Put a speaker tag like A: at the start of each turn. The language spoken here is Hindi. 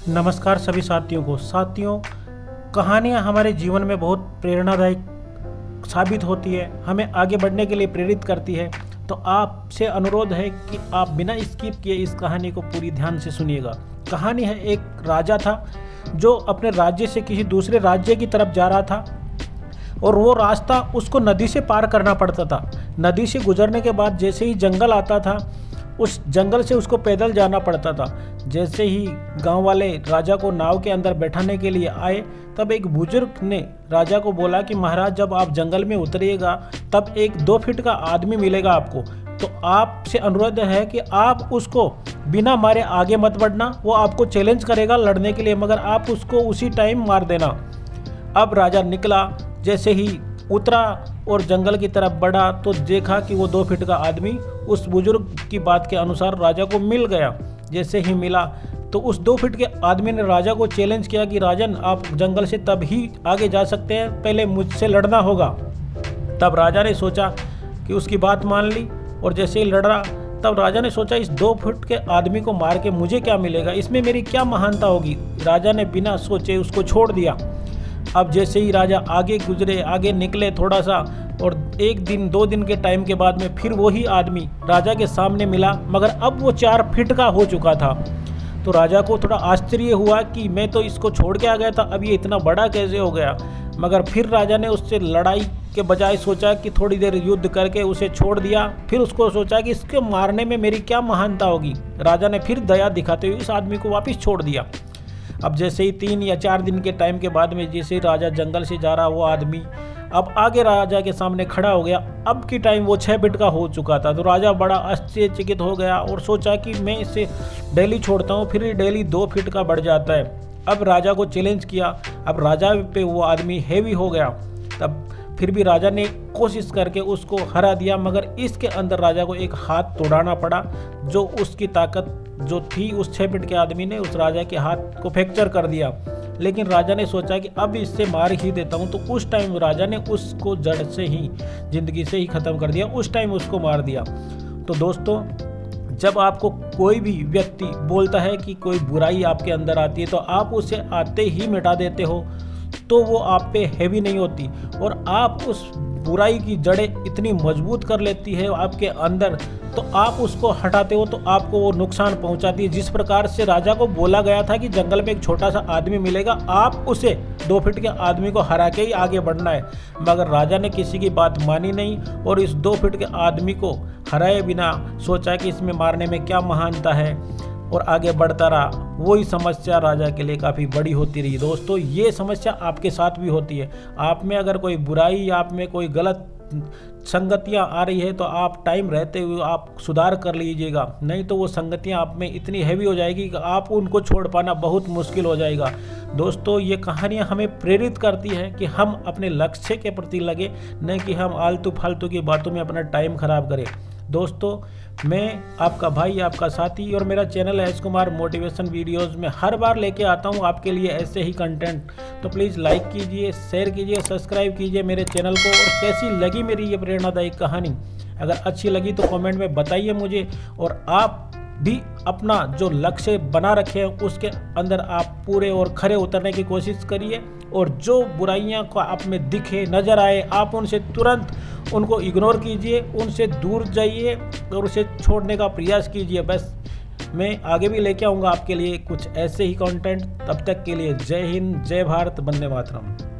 A: नमस्कार सभी साथियों को। साथियों, कहानियाँ हमारे जीवन में बहुत प्रेरणादायक साबित होती है, हमें आगे बढ़ने के लिए प्रेरित करती है। तो आपसे अनुरोध है कि आप बिना स्किप किए इस कहानी को पूरी ध्यान से सुनिएगा। कहानी है, एक राजा था जो अपने राज्य से किसी दूसरे राज्य की तरफ जा रहा था और वो रास्ता उसको नदी से पार करना पड़ता था। नदी से गुजरने के बाद जैसे ही जंगल आता था, उस जंगल से उसको पैदल जाना पड़ता था। जैसे ही गांव वाले राजा को नाव के अंदर बैठाने के लिए आए, तब एक बुजुर्ग ने राजा को बोला कि महाराज, जब आप जंगल में उतरिएगा तब एक 2 फीट का आदमी मिलेगा आपको, तो आपसे अनुरोध है कि आप उसको बिना मारे आगे मत बढ़ना। वो आपको चैलेंज करेगा लड़ने के लिए, मगर आप उसको उसी टाइम मार देना। अब राजा निकला, जैसे ही उतरा और जंगल की तरफ बढ़ा तो देखा कि वो 2 फीट का आदमी उस बुजुर्ग की बात के अनुसार राजा को मिल गया। जैसे ही मिला तो उस 2 फीट के आदमी ने राजा को चैलेंज किया कि राजन, आप जंगल से तब ही आगे जा सकते हैं, पहले मुझसे लड़ना होगा। तब राजा ने सोचा कि उसकी बात मान ली और जैसे ही लड़ रहा, तब राजा ने सोचा इस 2 फीट के आदमी को मार के मुझे क्या मिलेगा, इसमें मेरी क्या महानता होगी। राजा ने बिना सोचे उसको छोड़ दिया। अब जैसे ही राजा आगे गुजरे, आगे निकले थोड़ा सा, और 1 दिन 2 दिन के टाइम के बाद में फिर वही आदमी राजा के सामने मिला, मगर अब वो 4 फीट का हो चुका था। तो राजा को थोड़ा आश्चर्य हुआ कि मैं तो इसको छोड़ के आ गया था, अब ये इतना बड़ा कैसे हो गया। मगर फिर राजा ने उससे लड़ाई के बजाय सोचा कि थोड़ी देर युद्ध करके उसे छोड़ दिया। फिर उसको सोचा कि इसके मारने में मेरी क्या महानता होगी। राजा ने फिर दया दिखाते हुए इस आदमी को वापस छोड़ दिया। अब जैसे ही 3 या 4 दिन के टाइम के बाद में जैसे ही राजा जंगल से जा रहा, वो आदमी अब आगे राजा के सामने खड़ा हो गया। अब की टाइम वो 6 फीट का हो चुका था। तो राजा बड़ा आश्चर्यचकित हो गया और सोचा कि मैं इसे डेली छोड़ता हूँ, फिर डेली 2 फीट का बढ़ जाता है। अब राजा को चैलेंज किया। अब राजा पे वो आदमी हैवी हो गया। तब फिर भी राजा ने कोशिश करके उसको हरा दिया, मगर इसके अंदर राजा को एक हाथ तोड़ाना पड़ा। जो उसकी ताकत जो थी, उस 6 फीट के आदमी ने उस राजा के हाथ को फ्रैक्चर कर दिया। लेकिन राजा ने सोचा कि अब इससे मार ही देता हूँ। तो उस टाइम राजा ने उसको जड़ से ही, जिंदगी से ही ख़त्म कर दिया। उस टाइम उसको मार दिया। तो दोस्तों, जब आपको कोई भी व्यक्ति बोलता है कि कोई बुराई आपके अंदर आती है, तो आप उसे आते ही मिटा देते हो, तो वो आप पे हैवी नहीं होती और आप उस बुराई की जड़ें इतनी मजबूत कर लेती है आपके अंदर, तो आप उसको हटाते हो तो आपको वो नुकसान पहुंचाती है। जिस प्रकार से राजा को बोला गया था कि जंगल में एक छोटा सा आदमी मिलेगा, आप उसे 2 फीट के आदमी को हरा के ही आगे बढ़ना है। मगर राजा ने किसी की बात मानी नहीं और इस 2 फीट के आदमी को हराए बिना सोचा कि इसमें मारने में क्या महानता है और आगे बढ़ता रहा। वही समस्या राजा के लिए काफ़ी बड़ी होती रही। दोस्तों, ये समस्या आपके साथ भी होती है। आप में अगर कोई बुराई, आप में कोई गलत संगतियां आ रही है, तो आप टाइम रहते हुए आप सुधार कर लीजिएगा, नहीं तो वो संगतियां आप में इतनी हैवी हो जाएगी कि आप उनको छोड़ पाना बहुत मुश्किल हो जाएगा। दोस्तों, ये कहानियां हमें प्रेरित करती हैं कि हम अपने लक्ष्य के प्रति लगे, नहीं कि हम आलतू फालतू की बातों में अपना टाइम खराब करें। दोस्तों, मैं आपका भाई, आपका साथी, और मेरा चैनल है एस कुमार मोटिवेशन वीडियोज़ में हर बार लेके आता हूँ आपके लिए ऐसे ही कंटेंट। तो प्लीज़ लाइक कीजिए, शेयर कीजिए, सब्सक्राइब कीजिए मेरे चैनल को। और कैसी लगी मेरी ये प्रेरणादायक कहानी, अगर अच्छी लगी तो कमेंट में बताइए मुझे। और आप भी अपना जो लक्ष्य बना रखे हैं उसके अंदर आप पूरे और खरे उतरने की कोशिश करिए। और जो बुराइयां को आप में दिखे, नज़र आए, आप उनसे तुरंत उनको इग्नोर कीजिए, उनसे दूर जाइए और उसे छोड़ने का प्रयास कीजिए। बस मैं आगे भी लेके आऊँगा आपके लिए कुछ ऐसे ही कंटेंट। तब तक के लिए जय हिंद, जय भारत, वंदे मातरम।